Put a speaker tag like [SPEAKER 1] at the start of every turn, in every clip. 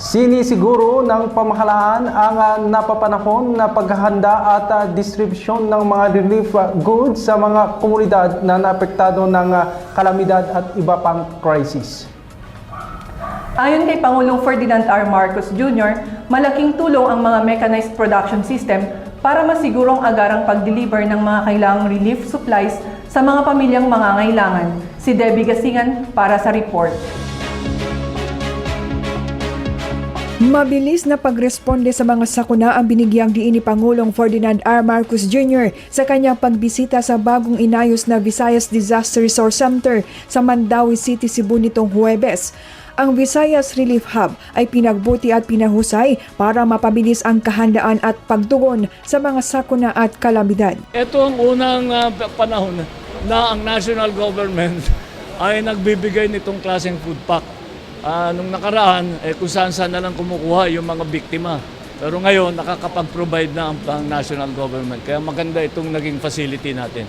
[SPEAKER 1] Sinisiguro ng pamahalaan ang napapanahon na paghahanda at distribusyon ng mga relief goods sa mga komunidad na naapektado ng kalamidad at iba pang crisis.
[SPEAKER 2] Ayon kay Pangulong Ferdinand R. Marcos Jr., malaking tulong ang mga mechanized production system para masigurong agarang pag-deliver ng mga kailangang relief supplies sa mga pamilyang mangangailangan. Si Debbie Gasingan para sa report.
[SPEAKER 3] Mabilis na pagresponde sa mga sakuna ang binigyang diin ni Pangulong Ferdinand R. Marcos Jr. sa kanyang pagbisita sa bagong inayos na Visayas Disaster Resource Center sa Mandaue City, Cebu nitong Huwebes. Ang Visayas Relief Hub ay pinagbuti at pinahusay para mapabilis ang kahandaan at pagtugon sa mga sakuna at kalamidad.
[SPEAKER 4] Ito ang unang panahon na ang national government ay nagbibigay nitong klaseng food pack. Nung nakaraan, kung saan na lang kumukuha yung mga biktima. Pero ngayon, nakakapag-provide na ang national government. Kaya maganda itong naging facility natin.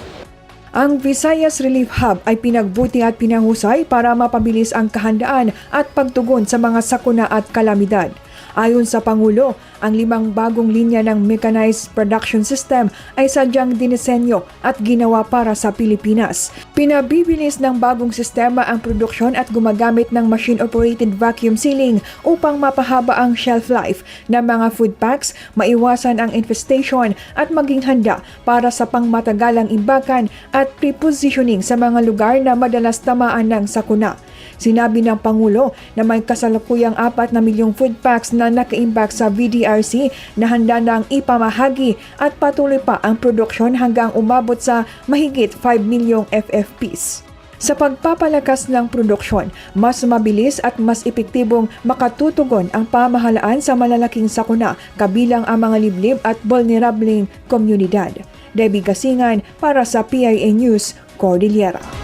[SPEAKER 3] Ang Visayas Relief Hub ay pinagbuti at pinahusay para mapabilis ang kahandaan at pagtugon sa mga sakuna at kalamidad. Ayon sa Pangulo, ang 5 bagong linya ng mechanized production system ay sadyang dinisenyo at ginawa para sa Pilipinas. Pinabibilis ng bagong sistema ang produksyon at gumagamit ng machine-operated vacuum sealing upang mapahaba ang shelf life ng mga food packs, maiwasan ang infestation at maging handa para sa pangmatagalang imbakan at prepositioning sa mga lugar na madalas tamaan ng sakuna. Sinabi ng Pangulo na may kasalukuyang 4 na milyong food packs na nakaimbak sa VDRC na handa nang ipamahagi at patuloy pa ang produksyon hanggang umabot sa mahigit 5 milyong FFPs. Sa pagpapalakas ng produksyon, mas mabilis at mas epektibong makatutugon ang pamahalaan sa malalaking sakuna kabilang ang mga liblib at vulnerableng komunidad. Debbie Gasingan para sa PIA News, Cordillera.